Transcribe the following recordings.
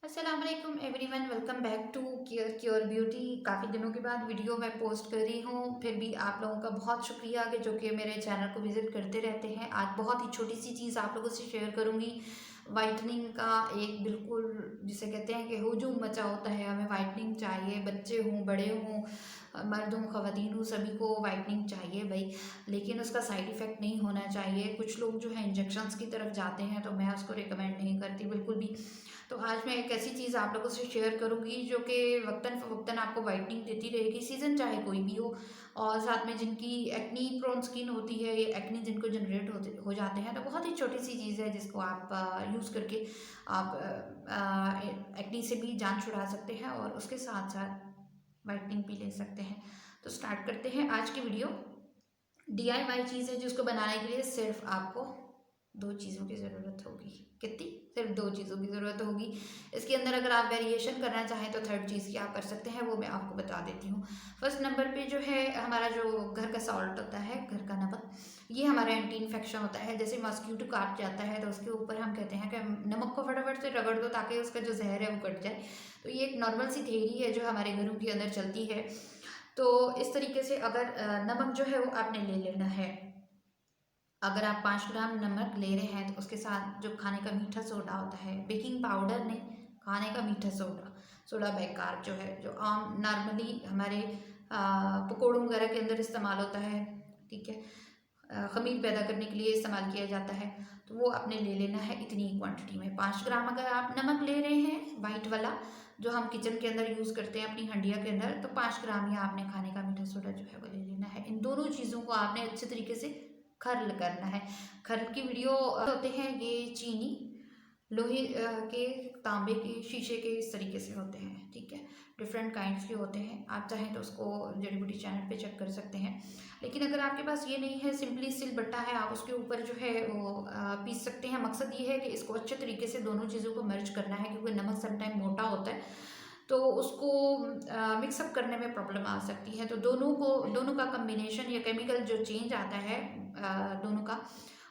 अस्सलाम वालेकुम everyone, welcome back to care cure beauty. काफ़ी दिनों के बाद वीडियो मैं पोस्ट कर रही हूँ, फिर भी आप लोगों का बहुत शुक्रिया कि जो कि मेरे चैनल को विज़िट करते रहते हैं। आज बहुत ही छोटी सी चीज़ आप लोगों से शेयर करूँगी। वाइटनिंग का एक बिल्कुल जिसे कहते हैं कि हुजूम मचा होता है, हमें वाइटनिंग चाहिए, बच्चे हों बड़े हों, मर्द हों ख़वातीन हों, सभी को वाइटनिंग चाहिए भाई। लेकिन उसका साइड इफ़ेक्ट नहीं होना चाहिए। कुछ लोग जो है इंजेक्शंस की तरफ जाते हैं, तो मैं उसको रिकमेंड नहीं करती बिल्कुल भी। तो आज मैं एक ऐसी चीज़ आप लोगों से शेयर करूंगी जो कि वक्तन फ़वक्तन आपको वाइटनिंग देती रहेगी, सीज़न चाहे कोई भी हो। और साथ में जिनकी एक्नी प्रोन स्किन होती है, ये एक्नी जिनको जनरेट हो जाते हैं, तो बहुत ही छोटी सी चीज़ है जिसको आप यूज़ करके आप एक्नी से भी जान छुड़ा सकते हैं और उसके साथ साथ वाइटनिंग भी ले सकते हैं। तो स्टार्ट करते हैं आज की वीडियो। DIY चीज़ है जिसको बनाने के लिए सिर्फ आपको दो चीज़ों की ज़रूरत होगी। कितनी? सिर्फ दो चीज़ों की ज़रूरत होगी। इसके अंदर अगर आप वेरिएशन करना चाहें तो थर्ड चीज़ क्या कर सकते हैं, वो मैं आपको बता देती हूँ। फर्स्ट नंबर पे जो है हमारा जो घर का सॉल्ट होता है, घर का नमक, ये हमारा एंटी इन्फेक्शन होता है। जैसे मॉस्क्यूटो काट जाता है तो उसके ऊपर हम कहते हैं कि नमक को फटाफट से रगड़ दो ताकि उसका जो जहर है वो कट जाए। तो ये एक नॉर्मल सी थ्योरी है जो हमारे घरों के अंदर चलती है। तो इस तरीके से अगर नमक जो है वो आपने ले लेना है। अगर आप 5 ग्राम नमक ले रहे हैं तो उसके साथ जो खाने का मीठा सोडा होता है, बेकिंग पाउडर नहीं, खाने का मीठा सोडा, सोडा बेकार जो है, जो आम नॉर्मली हमारे पकौड़ों वगैरह के अंदर इस्तेमाल होता है, ठीक है, खमीर पैदा करने के लिए इस्तेमाल किया जाता है। तो वो आपने ले लेना है इतनी क्वांटिटी में। 5 ग्राम अगर आप नमक ले रहे हैं वाइट वाला जो हम किचन के अंदर यूज़ करते हैं अपनी हंडिया के अंदर, तो 5 ग्राम ही आपने खाने का मीठा सोडा जो है वो ले लेना है। इन दोनों चीज़ों को आपने अच्छे तरीके से खर्ल करना है। खर्ल की वीडियो होते हैं ये चीनी, लोहे के, तांबे के, शीशे के, इस तरीके से होते हैं, ठीक है, डिफरेंट काइंड्स के होते हैं। आप चाहें तो उसको जड़ी बूटी चैनल पे चेक कर सकते हैं। लेकिन अगर आपके पास ये नहीं है, सिंपली सिलबट्टा है, आप उसके ऊपर जो है वो पीस सकते हैं। मकसद ये है कि इसको अच्छे तरीके से दोनों चीज़ों को मर्ज करना है, क्योंकि नमक समटाइम मोटा होता है तो उसको मिक्सअप करने में प्रॉब्लम आ सकती है। तो दोनों का कम्बिनेशन या केमिकल जो चेंज आता है दोनों का,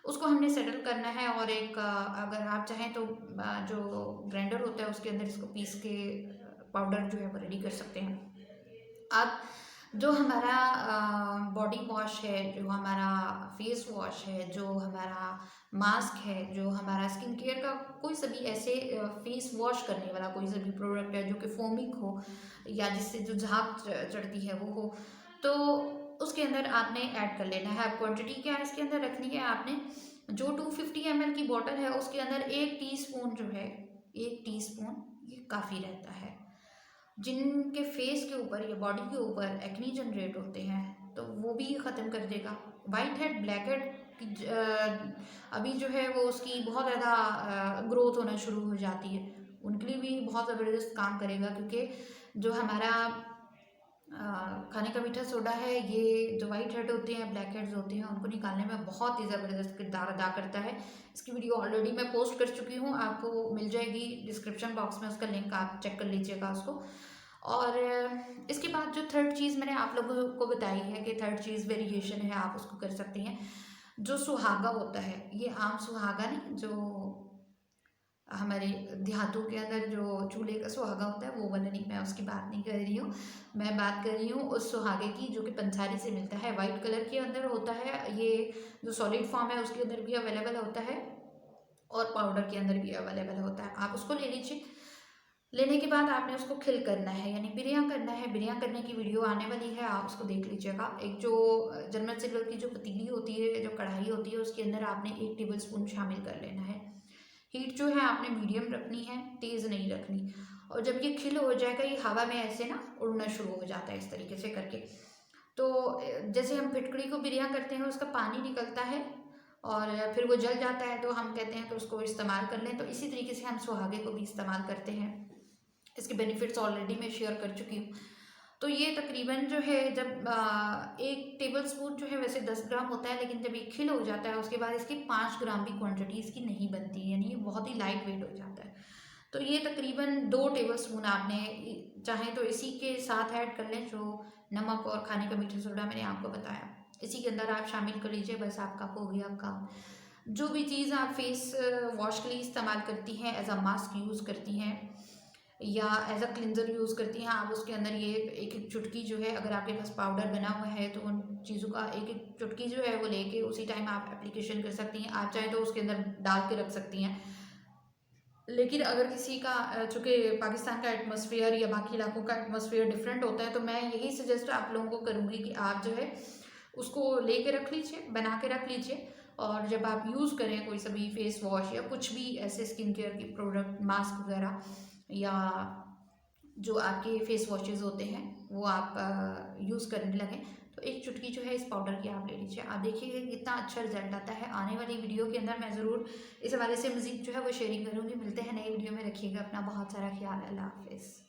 उसको हमने सेटल करना है। और एक अगर आप चाहें तो जो ग्राइंडर होता है उसके अंदर इसको पीस के पाउडर जो है वो रेडी कर सकते हैं। अब जो हमारा बॉडी वॉश है, जो हमारा फेस वॉश है, जो हमारा मास्क है, जो हमारा स्किन केयर का कोई सा भी ऐसे फेस वॉश करने वाला कोई सा भी प्रोडक्ट है जो कि फोमिक हो या जिससे जो झाग चढ़ती है वो हो, तो उसके अंदर आपने ऐड कर लेना है। अब क्वांटिटी क्या है इसके अंदर रखनी है आपने, जो 250 ml की बॉटल है उसके अंदर 1 टीस्पून जो है, 1 टीस्पून ये काफ़ी रहता है। जिनके फेस के ऊपर या बॉडी के ऊपर एक्नी जनरेट होते हैं तो वो भी ख़त्म कर देगा। वाइट हेड, ब्लैक हेड अभी जो है वो उसकी बहुत ज़्यादा ग्रोथ होना शुरू हो जाती है, उनके लिए भी बहुत ज़बरदस्त काम करेगा। क्योंकि जो हमारा खाने का मीठा सोडा है, ये जो वाइट हेड होते हैं, ब्लैक हेड्स होते हैं, उनको निकालने में बहुत ही ज़बरदस्त किरदार अदा करता है। इसकी वीडियो ऑलरेडी मैं पोस्ट कर चुकी हूँ, आपको मिल जाएगी डिस्क्रिप्शन बॉक्स में, उसका लिंक आप चेक कर लीजिएगा उसको। और इसके बाद जो थर्ड चीज़ मैंने आप लोगों को बताई है कि थर्ड चीज़ वेरिएशन है, आप उसको कर सकते हैं। जो सुहागा होता है, ये आम सुहागा नहीं, जो हमारे देहातों के अंदर जो चूल्हे का सुहागा होता है वो वाला नहीं, मैं उसकी बात नहीं कर रही हूँ। मैं बात कर रही हूँ उस सुहागे की जो कि पंसारी से मिलता है, वाइट कलर के अंदर होता है। ये जो सॉलिड फॉर्म है उसके अंदर भी अवेलेबल होता है और पाउडर के अंदर भी अवेलेबल होता है। आप उसको ले लीजिए। लेने के बाद आपने उसको खिल करना है, यानी बिरियां करना है। बिरियां करने की वीडियो आने वाली है, आप उसको देख लीजिएगा। एक जो जर्मन सिल्वर की जो पतीली होती है, जो कढ़ाई होती है, उसके अंदर आपने 1 टेबल स्पून शामिल कर लेना है। हीट जो है आपने मीडियम रखनी है, तेज़ नहीं रखनी। और जब ये खिल हो जाएगा, ये हवा में ऐसे ना उड़ना शुरू हो जाता है इस तरीके से करके। तो जैसे हम फिटकड़ी को बिरियां करते हैं, उसका पानी निकलता है और फिर वो जल जाता है, तो हम कहते हैं कि उसको इस्तेमाल कर लें। तो इसी तरीके से हम सुहागे को भी इस्तेमाल करते हैं। इसके बेनिफिट्स ऑलरेडी मैं शेयर कर चुकी हूँ। तो ये तकरीबन जो है जब 1 टेबल स्पून जो है, वैसे 10 ग्राम होता है, लेकिन जब ये खिल हो जाता है उसके बाद इसकी 5 ग्राम भी क्वांटिटी इसकी नहीं बनती, यानी ये बहुत ही लाइट वेट हो जाता है। तो ये तकरीबन 2 टेबल स्पून आपने चाहे तो इसी के साथ ऐड कर लें, जो नमक और खाने का मीठा सोडा मैंने आपको बताया, इसी के अंदर आप शामिल कर लीजिए। बस आपका हो गया काम। जो भी चीज़ आप फेस वॉश के लिए इस्तेमाल करती हैं, एज अ मास्क यूज़ करती हैं, या एज अ क्लिनजर यूज़ करती हैं आप, उसके अंदर ये एक एक चुटकी जो है, अगर आपके पास पाउडर बना हुआ है तो उन चीज़ों का एक एक चुटकी जो है वो लेके उसी टाइम आप एप्लीकेशन कर सकती हैं। आप चाहें तो उसके अंदर डाल के रख सकती हैं। लेकिन अगर किसी का चूँकि पाकिस्तान का एटमॉस्फेयर या बाकी इलाकों का एटमॉस्फेयर डिफरेंट होता है, तो मैं यही सजेस्ट आप लोगों को करूँगी कि आप जो है उसको लेके रख लीजिए, बना के रख लीजिए, और जब आप यूज़ करें कोई सा भी फेस वॉश या कुछ भी ऐसे स्किन केयर की प्रोडक्ट, मास्क वगैरह, या जो आपके फेस वॉशेज़ होते हैं वो आप यूज़ करने लगें, तो एक चुटकी जो है इस पाउडर की आप ले लीजिए। आप देखिएगा कितना अच्छा रिजल्ट आता है। आने वाली वीडियो के अंदर मैं ज़रूर इस हवाले से मज़ीद जो है वो शेयरिंग करूँगी। मिलते हैं नई वीडियो में, रखिएगा अपना बहुत सारा ख्याल। अल्लाह हाफ़िज़।